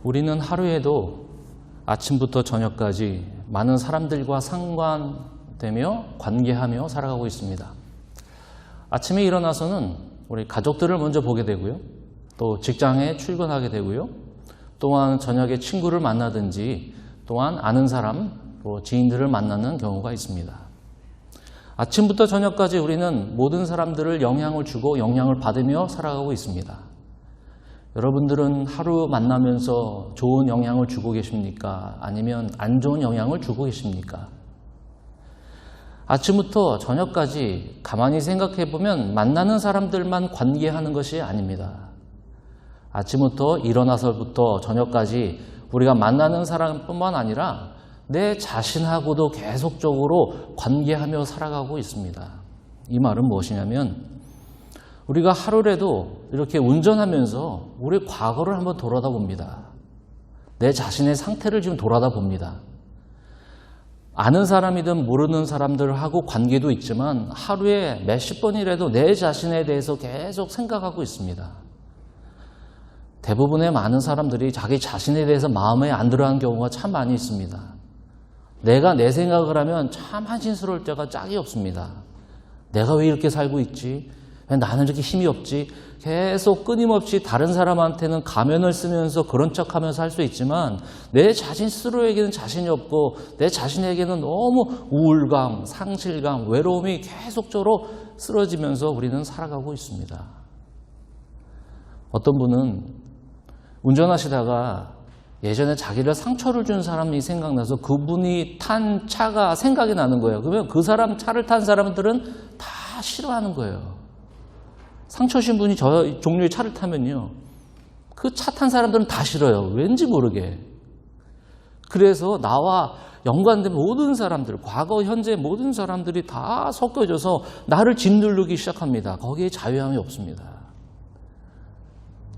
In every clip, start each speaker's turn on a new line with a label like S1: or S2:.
S1: 우리는 하루에도 아침부터 저녁까지 많은 사람들과 상관되며 관계하며 살아가고 있습니다. 아침에 일어나서는 우리 가족들을 먼저 보게 되고요. 또 직장에 출근하게 되고요. 또한 저녁에 친구를 만나든지 또한 아는 사람, 또 지인들을 만나는 경우가 있습니다. 아침부터 저녁까지 우리는 모든 사람들을 영향을 주고 영향을 받으며 살아가고 있습니다. 여러분들은 하루 만나면서 좋은 영향을 주고 계십니까? 아니면 안 좋은 영향을 주고 계십니까? 아침부터 저녁까지 가만히 생각해 보면 만나는 사람들만 관계하는 것이 아닙니다. 아침부터 일어나서부터 저녁까지 우리가 만나는 사람뿐만 아니라 내 자신하고도 계속적으로 관계하며 살아가고 있습니다. 이 말은 무엇이냐면 우리가 하루라도 이렇게 운전하면서 우리 과거를 한번 돌아다 봅니다. 내 자신의 상태를 지금 돌아다 봅니다. 아는 사람이든 모르는 사람들하고 관계도 있지만 하루에 몇십 번이라도 내 자신에 대해서 계속 생각하고 있습니다. 대부분의 많은 사람들이 자기 자신에 대해서 마음에 안 들어하는 경우가 참 많이 있습니다. 내가 내 생각을 하면 참 한심스러울 때가 짝이 없습니다. 내가 왜 이렇게 살고 있지? 왜 나는 이렇게 힘이 없지? 계속 끊임없이 다른 사람한테는 가면을 쓰면서 그런 척하면서 살 수 있지만 내 자신 스스로에게는 자신이 없고 내 자신에게는 너무 우울감, 상실감, 외로움이 계속적으로 쓰러지면서 우리는 살아가고 있습니다. 어떤 분은 운전하시다가 예전에 자기를 상처를 준 사람이 생각나서 그분이 탄 차가 생각이 나는 거예요. 그러면 그 사람 차를 탄 사람들은 다 싫어하는 거예요. 상처 준 분이 저 종류의 차를 타면요. 그 차 탄 사람들은 다 싫어요. 왠지 모르게. 그래서 나와 연관된 모든 사람들, 과거, 현재 모든 사람들이 다 섞여져서 나를 짓누르기 시작합니다. 거기에 자유함이 없습니다.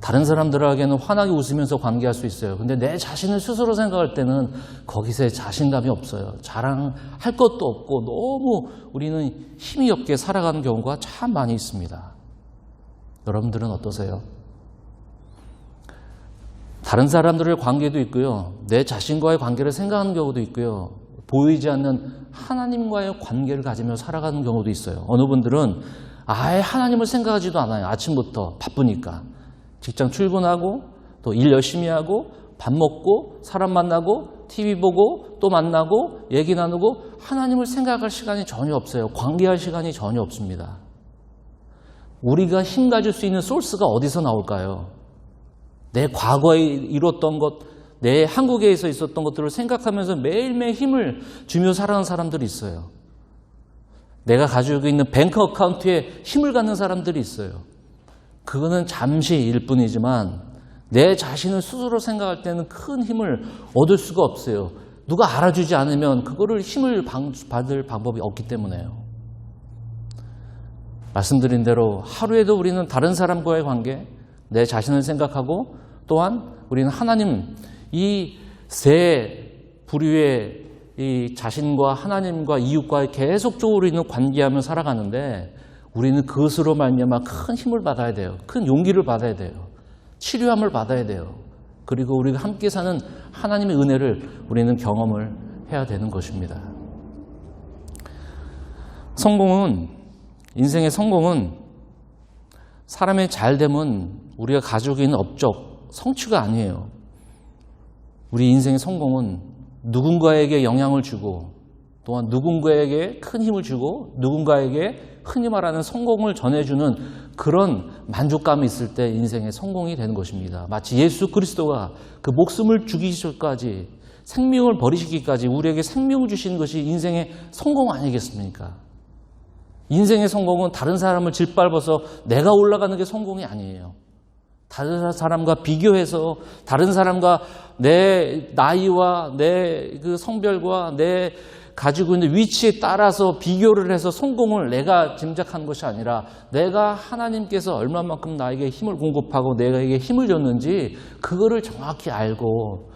S1: 다른 사람들에게는 환하게 웃으면서 관계할 수 있어요. 근데 내 자신을 스스로 생각할 때는 거기서 자신감이 없어요. 자랑할 것도 없고 너무 우리는 힘이 없게 살아가는 경우가 참 많이 있습니다. 여러분들은 어떠세요? 다른 사람들의 관계도 있고요. 내 자신과의 관계를 생각하는 경우도 있고요. 보이지 않는 하나님과의 관계를 가지며 살아가는 경우도 있어요. 어느 분들은 아예 하나님을 생각하지도 않아요. 아침부터 바쁘니까. 직장 출근하고 또 일 열심히 하고 밥 먹고 사람 만나고 TV 보고 또 만나고 얘기 나누고 하나님을 생각할 시간이 전혀 없어요. 관계할 시간이 전혀 없습니다. 우리가 힘 가질 수 있는 소스가 어디서 나올까요? 내 과거에 이뤘던 것, 내 한국에서 있었던 것들을 생각하면서 매일매일 힘을 주며 살아가는 사람들이 있어요. 내가 가지고 있는 뱅크 어카운트에 힘을 갖는 사람들이 있어요. 그거는 잠시일 뿐이지만 내 자신을 스스로 생각할 때는 큰 힘을 얻을 수가 없어요. 누가 알아주지 않으면 그거를 힘을 받을 방법이 없기 때문에요. 말씀드린 대로 하루에도 우리는 다른 사람과의 관계, 내 자신을 생각하고 또한 우리는 하나님, 이 세 부류의 이 자신과 하나님과 이웃과의 계속적으로 있는 관계하며 살아가는데 우리는 그것으로 말미암아 큰 힘을 받아야 돼요. 큰 용기를 받아야 돼요. 치료함을 받아야 돼요. 그리고 우리가 함께 사는 하나님의 은혜를 우리는 경험을 해야 되는 것입니다. 인생의 성공은 사람의 잘됨은 우리가 가지고 있는 업적, 성취가 아니에요. 우리 인생의 성공은 누군가에게 영향을 주고 또한 누군가에게 큰 힘을 주고 누군가에게 흔히 말하는 성공을 전해주는 그런 만족감이 있을 때 인생의 성공이 되는 것입니다. 마치 예수 그리스도가 그 목숨을 죽이시기까지 생명을 버리시기까지 우리에게 생명을 주신 것이 인생의 성공 아니겠습니까? 인생의 성공은 다른 사람을 짓밟아서 내가 올라가는 게 성공이 아니에요. 다른 사람과 비교해서 다른 사람과 내 나이와 내 그 성별과 내 가지고 있는 위치에 따라서 비교를 해서 성공을 내가 짐작한 것이 아니라 내가 하나님께서 얼마만큼 나에게 힘을 공급하고 내가에게 힘을 줬는지 그거를 정확히 알고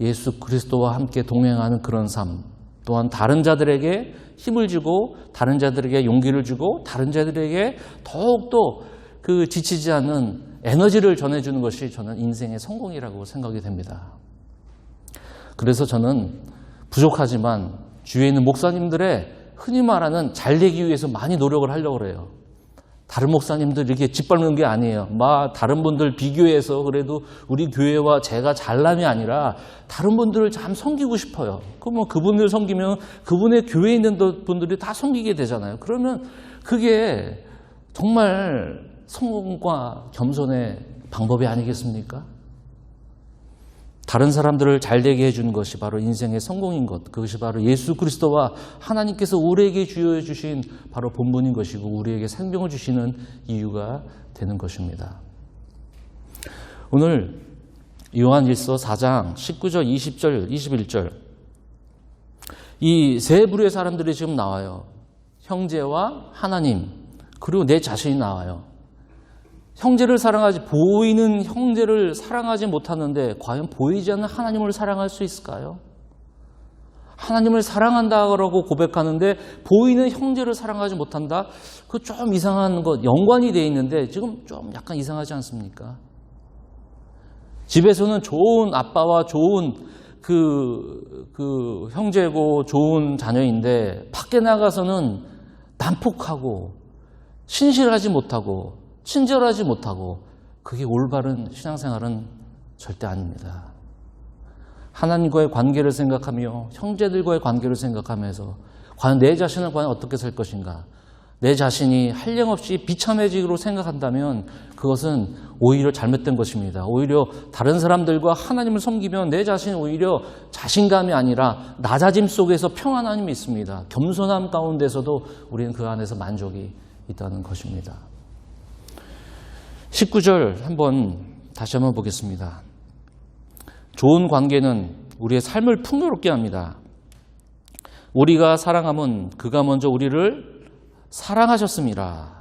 S1: 예수 그리스도와 함께 동행하는 그런 삶, 또한 다른 자들에게 힘을 주고 다른 자들에게 용기를 주고 다른 자들에게 더욱더 그 지치지 않는 에너지를 전해주는 것이 저는 인생의 성공이라고 생각이 됩니다. 그래서 저는 부족하지만 주위에 있는 목사님들의 흔히 말하는 잘되기 위해서 많이 노력을 하려고 그래요. 다른 목사님들 이렇게 짓밟는 게 아니에요. 다른 분들 비교해서 그래도 우리 교회와 제가 잘남이 아니라 다른 분들을 참 섬기고 싶어요. 그러면 그분들 섬기면 그분의 교회에 있는 분들이 다 섬기게 되잖아요. 그러면 그게 정말 성공과 겸손의 방법이 아니겠습니까? 다른 사람들을 잘되게 해주는 것이 바로 인생의 성공인 것, 그것이 바로 예수 그리스도와 하나님께서 우리에게 주여 주신 바로 본분인 것이고 우리에게 생명을 주시는 이유가 되는 것입니다. 오늘 요한일서 4장 19절, 20절, 21절 이 세 부류의 사람들이 지금 나와요. 형제와 하나님, 그리고 내 자신이 나와요. 형제를 사랑하지, 보이는 형제를 사랑하지 못하는데 과연 보이지 않는 하나님을 사랑할 수 있을까요? 하나님을 사랑한다고 고백하는데 보이는 형제를 사랑하지 못한다? 그거 좀 이상한 것, 연관이 되어 있는데 지금 좀 약간 이상하지 않습니까? 집에서는 좋은 아빠와 좋은 그 형제고 좋은 자녀인데 밖에 나가서는 난폭하고 신실하지 못하고 친절하지 못하고 그게 올바른 신앙생활은 절대 아닙니다. 하나님과의 관계를 생각하며 형제들과의 관계를 생각하면서 과연 내 자신을 과연 어떻게 살 것인가, 내 자신이 한량없이 비참해지기로 생각한다면 그것은 오히려 잘못된 것입니다. 오히려 다른 사람들과 하나님을 섬기면 내 자신이 오히려 자신감이 아니라 낮아짐 속에서 평안함이 있습니다. 겸손함 가운데서도 우리는 그 안에서 만족이 있다는 것입니다. 19절 다시 한번 보겠습니다. 좋은 관계는 우리의 삶을 풍요롭게 합니다. 우리가 사랑함은 그가 먼저 우리를 사랑하셨습니다.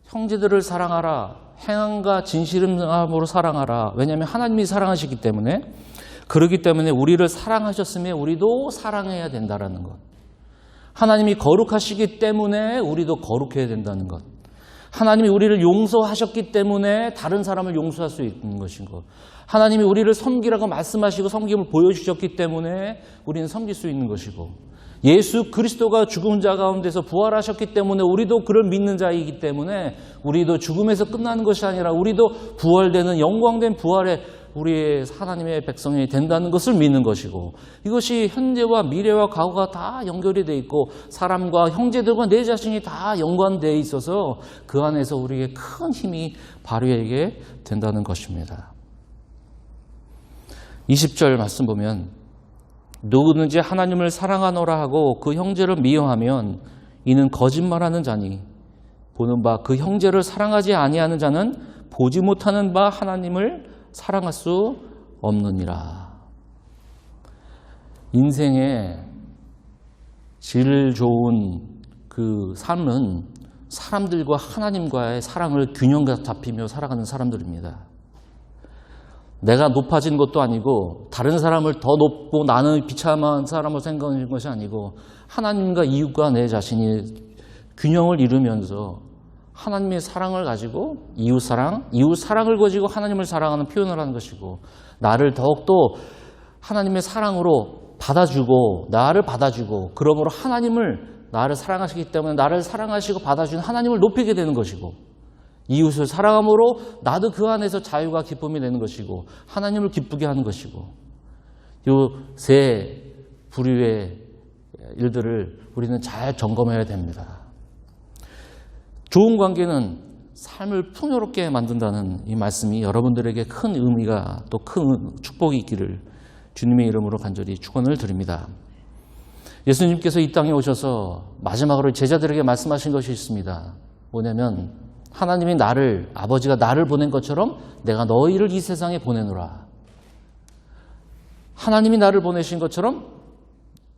S1: 형제들을 사랑하라. 행함과 진실함으로 사랑하라. 왜냐하면 하나님이 사랑하시기 때문에, 그렇기 때문에 우리를 사랑하셨으면 우리도 사랑해야 된다는 것. 하나님이 거룩하시기 때문에 우리도 거룩해야 된다는 것. 하나님이 우리를 용서하셨기 때문에 다른 사람을 용서할 수 있는 것인 것. 하나님이 우리를 섬기라고 말씀하시고 섬김을 보여주셨기 때문에 우리는 섬길 수 있는 것이고, 예수 그리스도가 죽은 자 가운데서 부활하셨기 때문에 우리도 그를 믿는 자이기 때문에 우리도 죽음에서 끝나는 것이 아니라 우리도 부활되는 영광된 부활의 우리의 하나님의 백성이 된다는 것을 믿는 것이고, 이것이 현재와 미래와 과거가 다 연결이 되어 있고 사람과 형제들과 내 자신이 다 연관되어 있어서 그 안에서 우리에게 큰 힘이 발휘하게 된다는 것입니다. 20절 말씀 보면 누구든지 하나님을 사랑하노라 하고 그 형제를 미워하면 이는 거짓말하는 자니 보는 바 그 형제를 사랑하지 아니하는 자는 보지 못하는 바 하나님을 사랑할 수 없느니라. 인생의 질 좋은 그 삶은 사람들과 하나님과의 사랑을 균형 잡히며 살아가는 사람들입니다. 내가 높아진 것도 아니고 다른 사람을 더 높고 나는 비참한 사람을 생각하는 것이 아니고 하나님과 이웃과 내 자신이 균형을 이루면서 하나님의 사랑을 가지고 이웃 사랑을 가지고 하나님을 사랑하는 표현을 하는 것이고, 나를 더욱더 하나님의 사랑으로 받아주고 나를 받아주고, 그러므로 하나님을 나를 사랑하시기 때문에 나를 사랑하시고 받아주는 하나님을 높이게 되는 것이고, 이웃을 사랑함으로 나도 그 안에서 자유가 기쁨이 되는 것이고 하나님을 기쁘게 하는 것이고, 이 세 부류의 일들을 우리는 잘 점검해야 됩니다. 좋은 관계는 삶을 풍요롭게 만든다는 이 말씀이 여러분들에게 큰 의미가 또 큰 축복이 있기를 주님의 이름으로 간절히 축원을 드립니다. 예수님께서 이 땅에 오셔서 마지막으로 제자들에게 말씀하신 것이 있습니다. 뭐냐면 하나님이 아버지가 나를 보낸 것처럼 내가 너희를 이 세상에 보내노라. 하나님이 나를 보내신 것처럼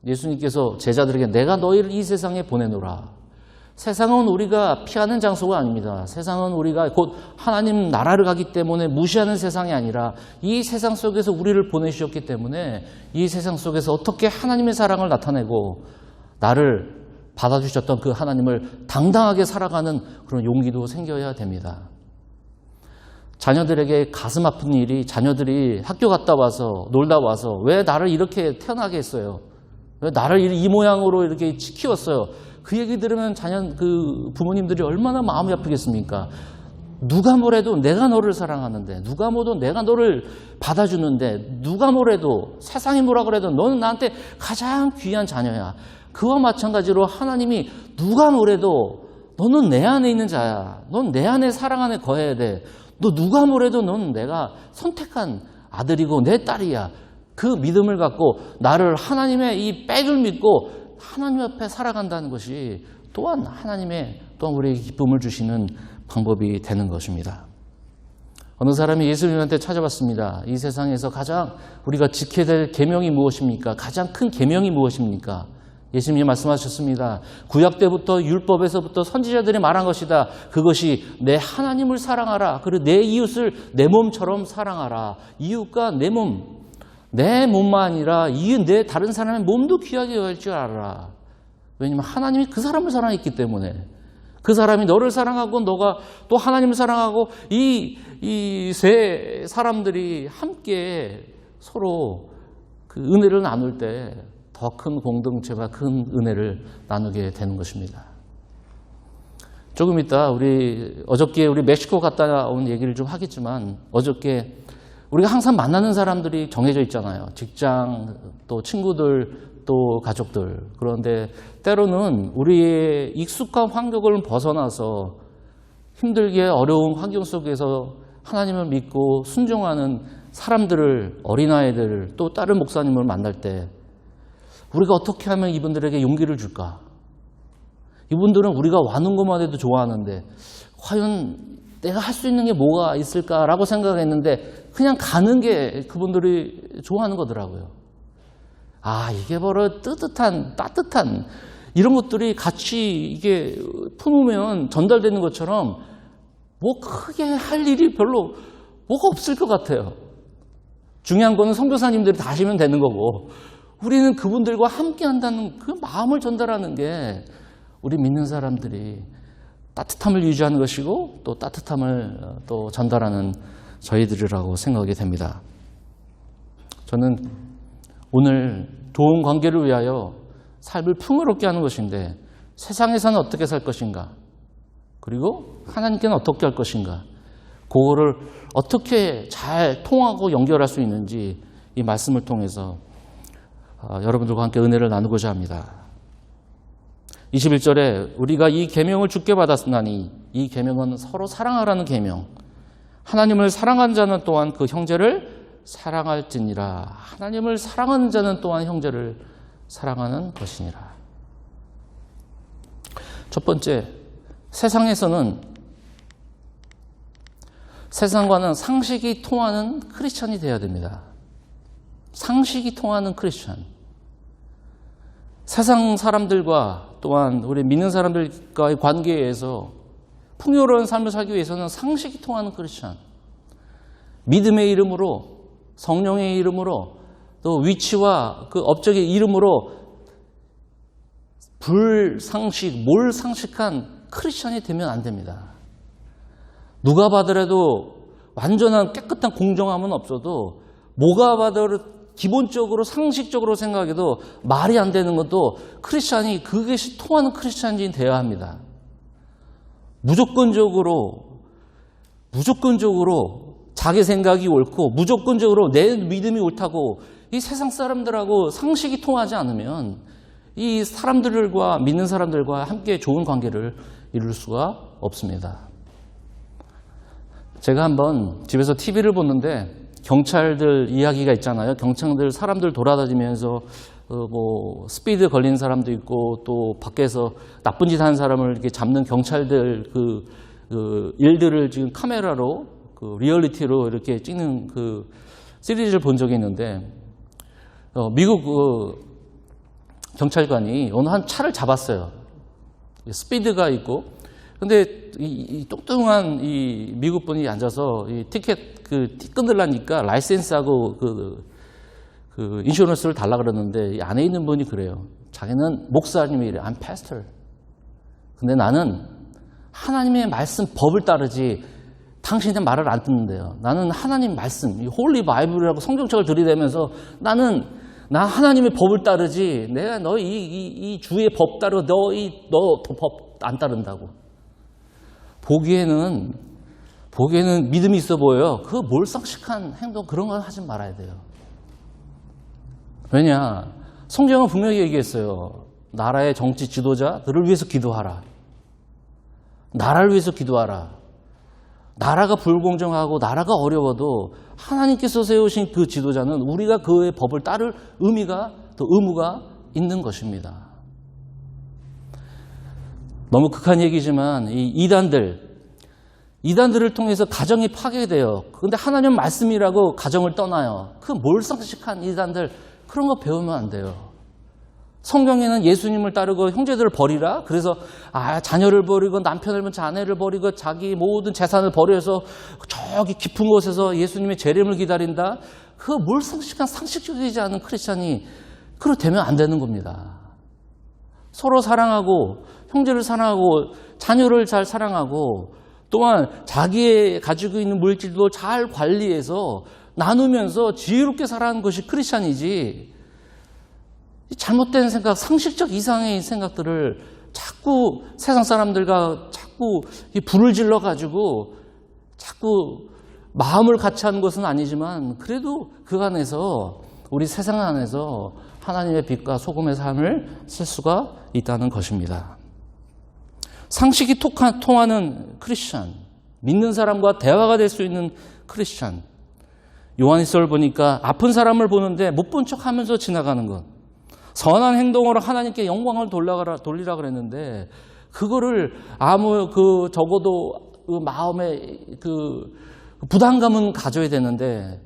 S1: 예수님께서 제자들에게 내가 너희를 이 세상에 보내노라. 세상은 우리가 피하는 장소가 아닙니다. 세상은 우리가 곧 하나님 나라를 가기 때문에 무시하는 세상이 아니라 이 세상 속에서 우리를 보내주셨기 때문에 이 세상 속에서 어떻게 하나님의 사랑을 나타내고 나를 받아주셨던 그 하나님을 당당하게 살아가는 그런 용기도 생겨야 됩니다. 자녀들에게 가슴 아픈 일이 자녀들이 학교 갔다 와서 놀다 와서 왜 나를 이렇게 태어나게 했어요? 왜 나를 이 모양으로 이렇게 키웠어요? 그 얘기 들으면 부모님들이 얼마나 마음이 아프겠습니까? 누가 뭐래도 내가 너를 사랑하는데, 누가 뭐래도 내가 너를 받아주는데, 누가 뭐래도 세상이 뭐라 그래도 너는 나한테 가장 귀한 자녀야. 그와 마찬가지로 하나님이 누가 뭐래도 너는 내 안에 있는 자야. 넌 내 안에 사랑 안에 거해야 돼. 너 누가 뭐래도 넌 내가 선택한 아들이고 내 딸이야. 그 믿음을 갖고 나를 하나님의 이 백을 믿고 하나님 앞에 살아간다는 것이 또한 하나님의 또한 우리에게 기쁨을 주시는 방법이 되는 것입니다. 어느 사람이 예수님한테 찾아왔습니다. 이 세상에서 가장 우리가 지켜야 될 계명이 무엇입니까? 가장 큰 계명이 무엇입니까? 예수님이 말씀하셨습니다. 구약 때부터 율법에서부터 선지자들이 말한 것이다. 그것이 내 하나님을 사랑하라. 그리고 내 이웃을 내 몸처럼 사랑하라. 이웃과 내 몸만 아니라 이웃 내 다른 사람의 몸도 귀하게 여길 줄 알아라. 왜냐하면 하나님이 그 사람을 사랑했기 때문에 그 사람이 너를 사랑하고 너가 또 하나님을 사랑하고 이 세 사람들이 함께 서로 그 은혜를 나눌 때 더 큰 공동체와 큰 은혜를 나누게 되는 것입니다. 조금 이따 어저께 우리 멕시코 갔다 온 얘기를 좀 하겠지만 어저께 우리가 항상 만나는 사람들이 정해져 있잖아요. 직장, 또 친구들, 또 가족들. 그런데 때로는 우리의 익숙한 환경을 벗어나서 힘들게 어려운 환경 속에서 하나님을 믿고 순종하는 사람들을, 어린아이들, 또 다른 목사님을 만날 때 우리가 어떻게 하면 이분들에게 용기를 줄까? 이분들은 우리가 와는 것만 해도 좋아하는데 과연 내가 할 수 있는 게 뭐가 있을까라고 생각했는데 그냥 가는 게 그분들이 좋아하는 거더라고요. 이게 바로 따뜻한 이런 것들이 같이 이게 품으면 전달되는 것처럼 뭐 크게 할 일이 별로 뭐가 없을 것 같아요. 중요한 거는 선교사님들이 다 하시면 되는 거고 우리는 그분들과 함께 한다는 그 마음을 전달하는 게 우리 믿는 사람들이 따뜻함을 유지하는 것이고 또 따뜻함을 또 전달하는 저희들이라고 생각이 됩니다. 저는 오늘 좋은 관계를 위하여 삶을 풍요롭게 하는 것인데 세상에서는 어떻게 살 것인가? 그리고 하나님께는 어떻게 할 것인가? 그거를 어떻게 잘 통하고 연결할 수 있는지 이 말씀을 통해서 여러분들과 함께 은혜를 나누고자 합니다. 21절에 우리가 이 계명을 주께 받았으나니 이 계명은 서로 사랑하라는 계명. 하나님을 사랑하는 자는 또한 그 형제를 사랑할지니라. 하나님을 사랑하는 자는 또한 형제를 사랑하는 것이니라. 첫 번째, 세상과는 상식이 통하는 크리스천이 되어야 됩니다. 상식이 통하는 크리스천. 세상 사람들과 또한 우리 믿는 사람들과의 관계에서 풍요로운 삶을 살기 위해서는 상식이 통하는 크리스천. 믿음의 이름으로, 성령의 이름으로, 또 위치와 그 업적의 이름으로 몰상식한 크리스천이 되면 안 됩니다. 누가 봐더라도 완전한 깨끗한 공정함은 없어도 뭐가 봐더라도 기본적으로 상식적으로 생각해도 말이 안 되는 것도 크리스찬이 그것이 통하는 크리스찬이 되어야 합니다. 무조건적으로 자기 생각이 옳고 무조건적으로 내 믿음이 옳다고 이 세상 사람들하고 상식이 통하지 않으면 이 사람들과 믿는 사람들과 함께 좋은 관계를 이룰 수가 없습니다. 제가 한번 집에서 TV를 보는데 경찰들 이야기가 있잖아요. 경찰들 사람들 돌아다니면서 스피드 걸린 사람도 있고 또 밖에서 나쁜 짓 하는 사람을 이렇게 잡는 경찰들 일들을 지금 카메라로 리얼리티로 이렇게 찍는 그 시리즈를 본 적이 있는데 미국 경찰관이 어느 한 차를 잡았어요. 스피드가 있고 근데 이 뚱뚱한 이 미국 분이 앉아서 이 티켓 끊으려니까 라이센스하고 그 인슈런스를 달라 그러는데 이 안에 있는 분이 그래요. 자기는 목사님이래. I'm pastor. 근데 나는 하나님의 말씀 법을 따르지 당신의 말을 안 듣는데요. 나는 하나님 말씀, 이 홀리 바이블이라고 성경책을 들이대면서 나 하나님의 법을 따르지, 내가 너 이 주의 법 따르고 너 법 안 따른다고. 보기에는 믿음이 있어 보여요. 그 몰상식한 행동, 그런 건 하지 말아야 돼요. 왜냐? 성경은 분명히 얘기했어요. 나라의 정치 지도자들을 위해서 기도하라. 나라를 위해서 기도하라. 나라가 불공정하고 나라가 어려워도 하나님께서 세우신 그 지도자는 우리가 그의 법을 따를 의무가 있는 것입니다. 너무 극한 얘기지만 이 이단들을 통해서 가정이 파괴돼요. 그런데 하나님 말씀이라고 가정을 떠나요. 그 몰상식한 이단들, 그런 거 배우면 안 돼요. 성경에는 예수님을 따르고 형제들을 버리라. 그래서 자녀를 버리고 남편을 자녀를 버리고 자기 모든 재산을 버려서 저기 깊은 곳에서 예수님의 재림을 기다린다. 그 몰상식한 상식적이지 않은 크리스찬이 그렇게 되면 안 되는 겁니다. 서로 사랑하고 형제를 사랑하고 자녀를 잘 사랑하고 또한 자기의 가지고 있는 물질도 잘 관리해서 나누면서 지혜롭게 살아가는 것이 크리스찬이지, 잘못된 생각, 상식적 이상의 생각들을 자꾸 세상 사람들과 자꾸 불을 질러가지고 자꾸 마음을 같이 하는 것은 아니지만 그래도 그 안에서, 우리 세상 안에서 하나님의 빛과 소금의 삶을 살 수가 있다는 것입니다. 상식이 통하는 크리스찬, 믿는 사람과 대화가 될 수 있는 크리스찬. 요한일서를 보니까 아픈 사람을 보는데 못 본 척하면서 지나가는 것, 선한 행동으로 하나님께 영광을 돌리라 그랬는데 그거를 적어도 그 마음에 그 부담감은 가져야 되는데,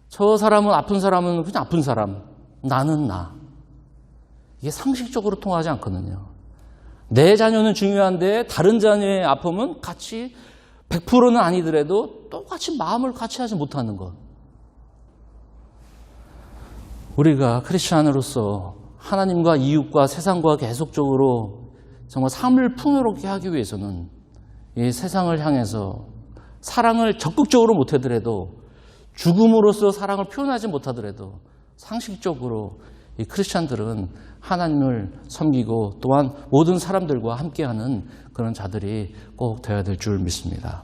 S1: 저 사람은, 아픈 사람은 그냥 아픈 사람, 나는 나. 이게 상식적으로 통하지 않거든요. 내 자녀는 중요한데 다른 자녀의 아픔은 같이 100%는 아니더라도 똑같이 마음을 같이 하지 못하는 것. 우리가 크리스찬으로서 하나님과 이웃과 세상과 계속적으로 정말 삶을 풍요롭게 하기 위해서는 이 세상을 향해서 사랑을 적극적으로 못하더라도, 죽음으로써 사랑을 표현하지 못하더라도 상식적으로 이 크리스찬들은 하나님을 섬기고 또한 모든 사람들과 함께하는 그런 자들이 꼭 되어야 될 줄 믿습니다.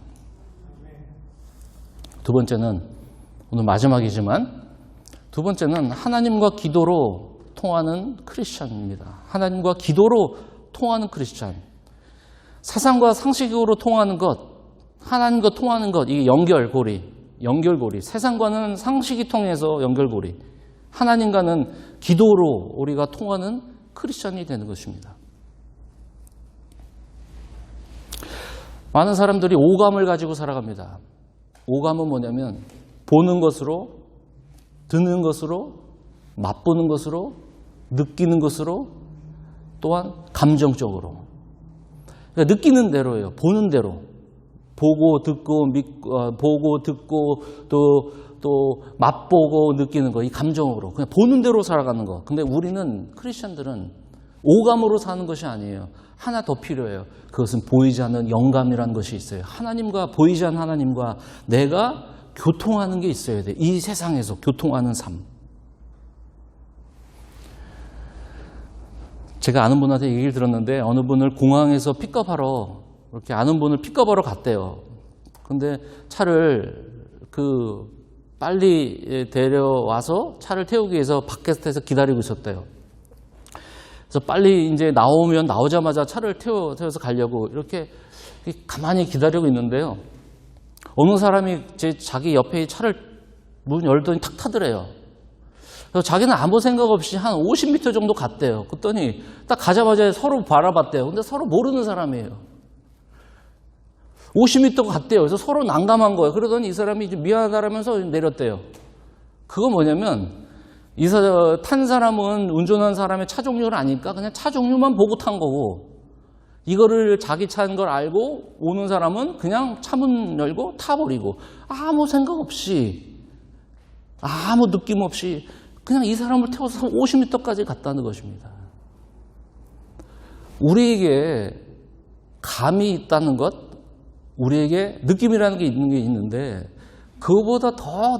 S1: 두 번째는, 오늘 마지막이지만 두 번째는 하나님과 기도로 통하는 크리스찬입니다. 하나님과 기도로 통하는 크리스찬. 세상과 상식으로 통하는 것, 하나님과 통하는 것, 이게 연결고리. 세상과는 상식이 통해서 연결고리. 하나님과는 기도로 우리가 통하는 크리스찬이 되는 것입니다. 많은 사람들이 오감을 가지고 살아갑니다. 오감은 뭐냐면 보는 것으로, 듣는 것으로, 맛보는 것으로, 느끼는 것으로, 또한 감정적으로. 그러니까 느끼는 대로예요. 보는 대로. 보고 듣고 또 맛보고 느끼는 거, 이 감정으로 그냥 보는 대로 살아가는 거. 근데 우리는, 크리스천들은 오감으로 사는 것이 아니에요. 하나 더 필요해요. 그것은 보이지 않는 영감이라는 것이 있어요. 보이지 않는 하나님과 내가 교통하는 게 있어야 돼. 이 세상에서 교통하는 삶. 제가 아는 분한테 얘기를 들었는데, 어느 분을 공항에서 픽업하러, 이렇게 아는 분을 픽업하러 갔대요. 근데 차를 빨리 데려와서 차를 태우기 위해서 밖에서 기다리고 있었대요. 그래서 빨리 이제 나오자마자 차를 태워서 가려고 이렇게 가만히 기다리고 있는데요. 어느 사람이 자기 옆에 차를 문 열더니 탁 타더래요. 그래서 자기는 아무 생각 없이 한 50m 정도 갔대요. 그랬더니 딱 가자마자 서로 바라봤대요. 근데 서로 모르는 사람이에요. 50m 갔대요. 그래서 서로 난감한 거예요. 그러더니 이 사람이 좀 미안하다라면서 내렸대요. 그거 뭐냐면, 탄 사람은 운전한 사람의 차 종류를 아니까 그냥 차 종류만 보고 탄 거고, 이거를 자기 차인 걸 알고 오는 사람은 그냥 차문 열고 타버리고, 아무 생각 없이, 아무 느낌 없이 그냥 이 사람을 태워서 50m까지 갔다는 것입니다. 우리에게 감이 있다는 것, 우리에게 느낌이라는 게 있는데 그거보다 더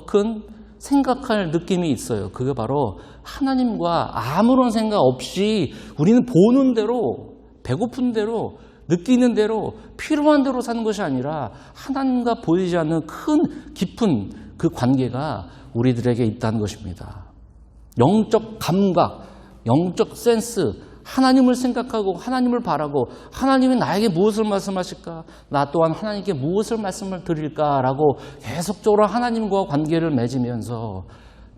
S1: 큰 생각할 느낌이 있어요. 그게 바로 하나님과 아무런 생각 없이 우리는 보는 대로, 배고픈 대로, 느끼는 대로, 필요한 대로 사는 것이 아니라 하나님과 보이지 않는 큰 깊은 그 관계가 우리들에게 있다는 것입니다. 영적 감각, 영적 센스, 하나님을 생각하고 하나님을 바라고 하나님이 나에게 무엇을 말씀하실까? 나 또한 하나님께 무엇을 말씀을 드릴까라고 계속적으로 하나님과 관계를 맺으면서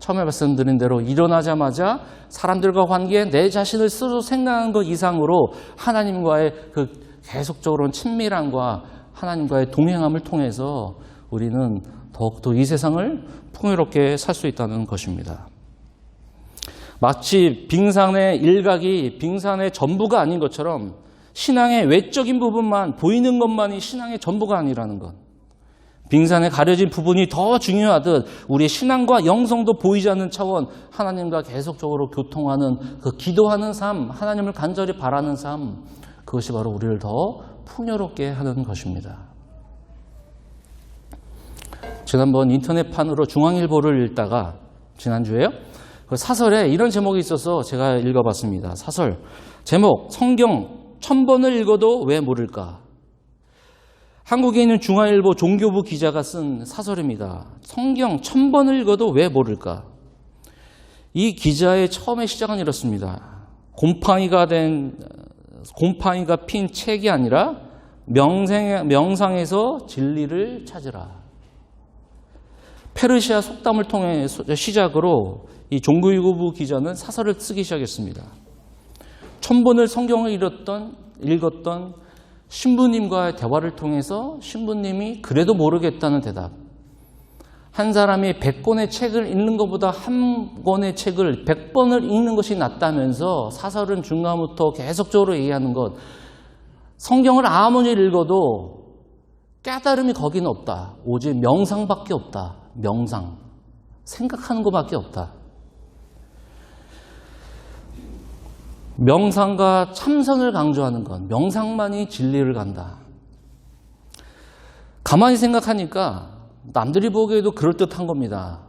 S1: 처음에 말씀드린 대로 일어나자마자 사람들과 관계에 내 자신을 스스로 생각하는 것 이상으로 하나님과의 그 계속적으로 친밀함과 하나님과의 동행함을 통해서 우리는 더욱더 이 세상을 풍요롭게 살 수 있다는 것입니다. 마치 빙산의 일각이 빙산의 전부가 아닌 것처럼 신앙의 외적인 부분만, 보이는 것만이 신앙의 전부가 아니라는 것. 빙산에 가려진 부분이 더 중요하듯 우리의 신앙과 영성도 보이지 않는 차원, 하나님과 계속적으로 교통하는 그 기도하는 삶, 하나님을 간절히 바라는 삶, 그것이 바로 우리를 더 풍요롭게 하는 것입니다. 지난번 인터넷판으로 중앙일보를 읽다가 지난주에요. 그 사설에 이런 제목이 있어서 제가 읽어봤습니다. 사설 제목, 성경 1000번을 읽어도 왜 모를까? 한국에 있는 중앙일보 종교부 기자가 쓴 사설입니다. 성경 1000번을 읽어도 왜 모를까? 이 기자의 처음의 시작은 이렇습니다. 곰팡이가 핀 책이 아니라 명상에서 진리를 찾으라. 페르시아 속담을 통해 시작으로 이 종교부 기자는 사설을 쓰기 시작했습니다. 1000번을 성경을 읽었던 신부님과의 대화를 통해서 신부님이 그래도 모르겠다는 대답. 한 사람이 100권의 책을 읽는 것보다 한 권의 책을 100번을 읽는 것이 낫다면서 사설은 중간부터 계속적으로 얘기하는 것. 성경을 아무리 읽어도 깨달음이 거기는 없다. 오직 명상밖에 없다. 명상. 생각하는 것밖에 없다. 명상과 참선을 강조하는 것. 명상만이 진리를 간다. 가만히 생각하니까 남들이 보기에도 그럴듯한 겁니다.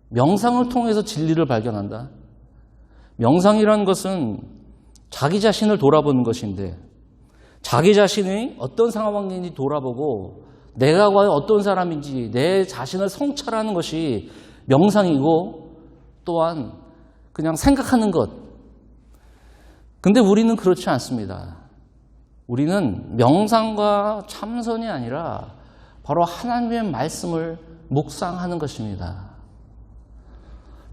S1: 명상을 통해서 진리를 발견한다. 명상이라는 것은 자기 자신을 돌아보는 것인데 자기 자신이 어떤 상황인지 돌아보고 내가 과연 어떤 사람인지 내 자신을 성찰하는 것이 명상이고 또한 그냥 생각하는 것. 근데 우리는 그렇지 않습니다. 우리는 명상과 참선이 아니라 바로 하나님의 말씀을 묵상하는 것입니다.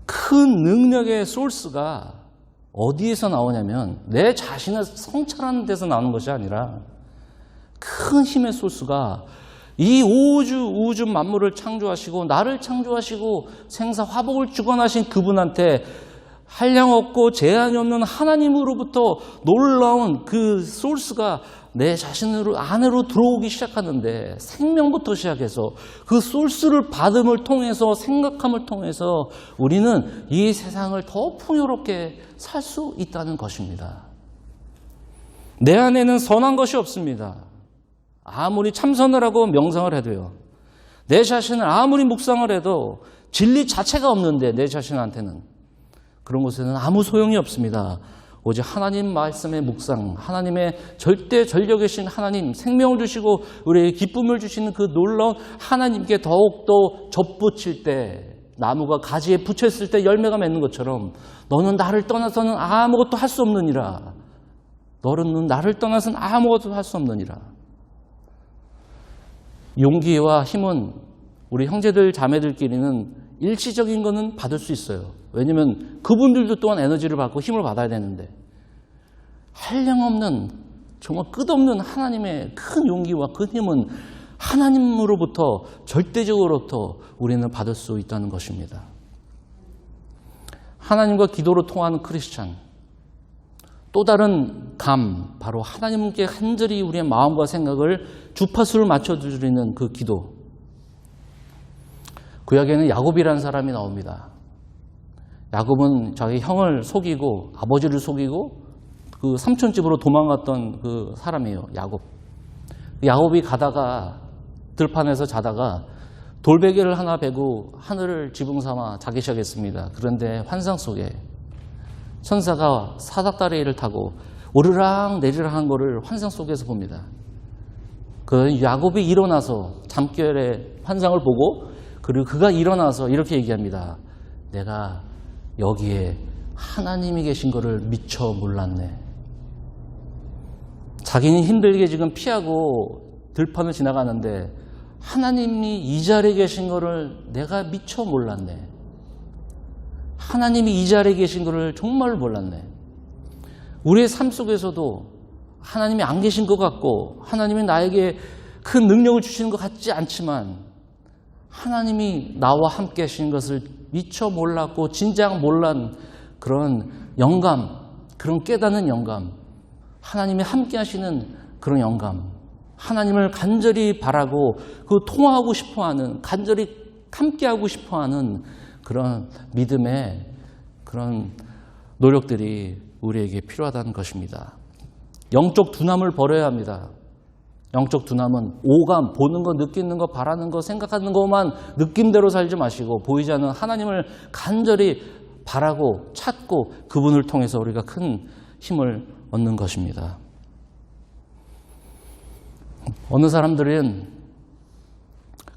S1: 큰 능력의 소스가 어디에서 나오냐면 내 자신을 성찰하는 데서 나오는 것이 아니라 큰 힘의 소스가 이 우주 만물을 창조하시고 나를 창조하시고 생사 화복을 주관하신 그분한테 한량없고 제한이 없는 하나님으로부터 놀라운 그 소스가 내 자신으로 안으로 들어오기 시작하는데 생명부터 시작해서 그 소스를 받음을 통해서 생각함을 통해서 우리는 이 세상을 더 풍요롭게 살 수 있다는 것입니다. 내 안에는 선한 것이 없습니다. 아무리 참선을 하고 명상을 해도요. 내 자신을 아무리 묵상을 해도 진리 자체가 없는데 내 자신한테는 그런 곳에는 아무 소용이 없습니다. 오직 하나님 말씀의 묵상, 하나님의 절대 전력이신 하나님, 생명을 주시고 우리에게 기쁨을 주시는 그 놀라운 하나님께 더욱더 접붙일 때 나무가 가지에 붙였을 때 열매가 맺는 것처럼 너는 나를 떠나서는 아무것도 할 수 없느니라. 너는 나를 떠나서는 아무것도 할 수 없느니라. 용기와 힘은 우리 형제들 자매들끼리는 일시적인 거는 받을 수 있어요. 왜냐하면 그분들도 또한 에너지를 받고 힘을 받아야 되는데 한량없는 정말 끝없는 하나님의 큰 용기와 큰 힘은 하나님으로부터 절대적으로부터 우리는 받을 수 있다는 것입니다. 하나님과 기도로 통하는 크리스찬, 또 다른 바로 하나님께 간절히 우리의 마음과 생각을 주파수를 맞춰드리는 그 기도. 구약에는 야곱이라는 사람이 나옵니다. 야곱은 자기 형을 속이고 아버지를 속이고 그 삼촌 집으로 도망갔던 그 사람이에요. 야곱. 야곱이 가다가 들판에서 자다가 돌베개를 하나 베고 하늘을 지붕 삼아 자기 시작했습니다. 그런데 환상 속에 천사가 사닥다리를 타고 오르락 내리락 한 거를 환상 속에서 봅니다. 그 야곱이 일어나서 잠결에 환상을 보고 그리고 그가 일어나서 이렇게 얘기합니다. 내가 여기에 하나님이 계신 거를 미처 몰랐네. 자기는 힘들게 지금 피하고 들판을 지나가는데 하나님이 이 자리에 계신 거를 내가 미처 몰랐네. 하나님이 이 자리에 계신 거를 정말 몰랐네. 우리의 삶 속에서도 하나님이 안 계신 것 같고 하나님이 나에게 큰 능력을 주시는 것 같지 않지만 하나님이 나와 함께 하시는 것을 미처 몰랐고 진작 몰란 그런 영감, 그런 깨닫는 영감, 하나님이 함께 하시는 그런 영감, 하나님을 간절히 바라고 그 통화하고 싶어하는, 간절히 함께하고 싶어하는 그런 믿음의 그런 노력들이 우리에게 필요하다는 것입니다. 영적 둔함을 버려야 합니다. 영적 둔함은 오감, 보는 거, 느끼는 거, 바라는 거, 생각하는 것만 느낌대로 살지 마시고 보이지 않는 하나님을 간절히 바라고 찾고 그분을 통해서 우리가 큰 힘을 얻는 것입니다. 어느 사람들은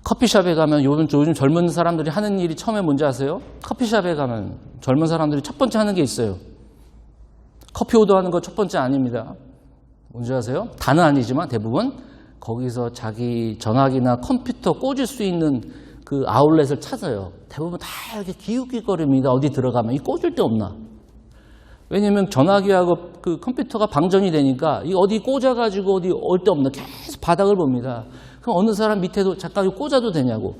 S1: 커피숍에 가면 요즘 젊은 사람들이 하는 일이 처음에 뭔지 아세요? 커피숍에 가면 젊은 사람들이 첫 번째 하는 게 있어요. 커피 오더하는 거 첫 번째 아닙니다. 뭔지 아세요? 다는 아니지만 대부분 거기서 자기 전화기나 컴퓨터 꽂을 수 있는 그 아울렛을 찾아요. 대부분 다 이렇게 기웃기웃거립니다. 어디 들어가면 이 꽂을 데 없나? 왜냐면 전화기하고 그 컴퓨터가 방전이 되니까 이 어디 꽂아가지고 어디 올 데 없나 계속 바닥을 봅니다. 그럼 어느 사람 밑에도 잠깐 꽂아도 되냐고.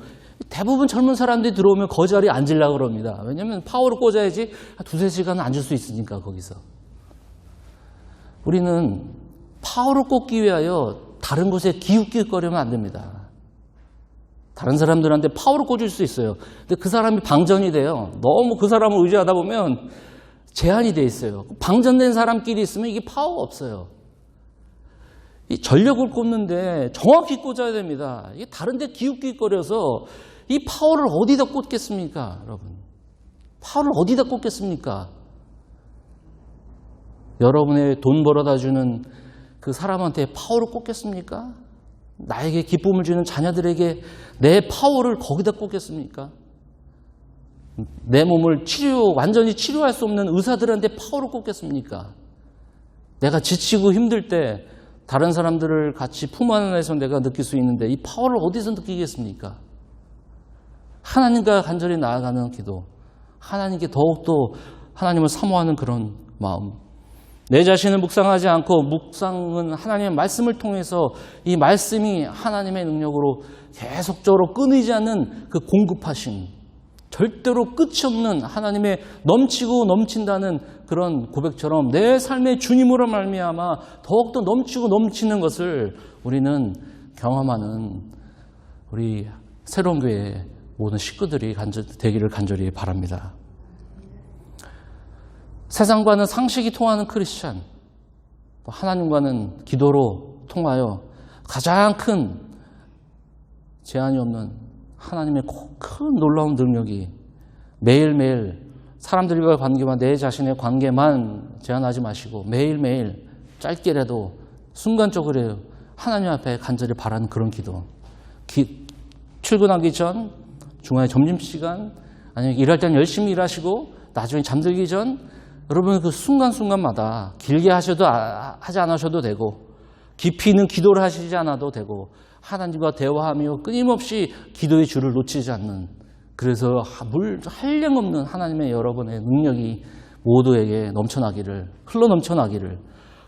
S1: 대부분 젊은 사람들이 들어오면 그 자리에 앉으려고 그럽니다. 왜냐면 파워를 꽂아야지 두세 시간은 앉을 수 있으니까 거기서. 우리는 파워를 꽂기 위하여 다른 곳에 기웃기웃거리면 안 됩니다. 다른 사람들한테 파워를 꽂을 수 있어요. 근데 그 사람이 방전이 돼요. 너무 그 사람을 의지하다 보면 제한이 돼 있어요. 방전된 사람끼리 있으면 이게 파워가 없어요. 이 전력을 꽂는데 정확히 꽂아야 됩니다. 이게 다른 데 기웃기웃거려서 이 파워를 어디다 꽂겠습니까, 여러분? 파워를 어디다 꽂겠습니까? 여러분의 돈 벌어다 주는 그 사람한테 파워를 꽂겠습니까? 나에게 기쁨을 주는 자녀들에게 내 파워를 거기다 꽂겠습니까? 내 몸을 완전히 치료할 수 없는 의사들한테 파워를 꽂겠습니까? 내가 지치고 힘들 때 다른 사람들을 같이 품 안에서 내가 느낄 수 있는데 이 파워를 어디서 느끼겠습니까? 하나님과 간절히 나아가는 기도, 하나님께 더욱더 하나님을 사모하는 그런 마음. 내 자신을 묵상하지 않고 묵상은 하나님의 말씀을 통해서 이 말씀이 하나님의 능력으로 계속적으로 끊이지 않는 그 공급하심, 절대로 끝이 없는 하나님의 넘치고 넘친다는 그런 고백처럼 내 삶의 주님으로 말미암아 더욱더 넘치고 넘치는 것을 우리는 경험하는 우리 새로운 교회 모든 식구들이 되기를 간절히 바랍니다. 세상과는 상식이 통하는 크리스찬, 하나님과는 기도로 통하여 가장 큰 제한이 없는 하나님의 큰 놀라운 능력이 매일매일 사람들과의 관계와 내 자신의 관계만 제한하지 마시고 매일매일 짧게라도 순간적으로 하나님 앞에 간절히 바라는 그런 기도. 출근하기 전, 중간에 점심시간, 아니면 일할 때는 열심히 일하시고 나중에 잠들기 전 여러분 그 순간순간마다 길게 하지 않으셔도 되고 깊이 있는 기도를 하시지 않아도 되고 하나님과 대화하며 끊임없이 기도의 줄을 놓치지 않는, 그래서 한량없는 하나님의 여러분의 능력이 모두에게 흘러 넘쳐나기를,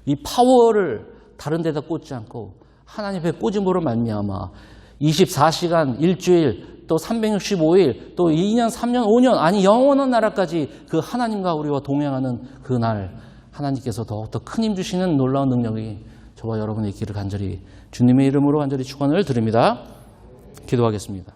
S1: 이 파워를 다른 데다 꽂지 않고 하나님의 꽂음으로 말미암아 24시간 일주일 또 365일 또 2년 3년 5년 아니 영원한 나라까지 그 하나님과 우리와 동행하는 그날 하나님께서 더욱더 큰 힘 주시는 놀라운 능력이 저와 여러분의 있기를 간절히 주님의 이름으로 간절히 축원을 드립니다. 기도하겠습니다.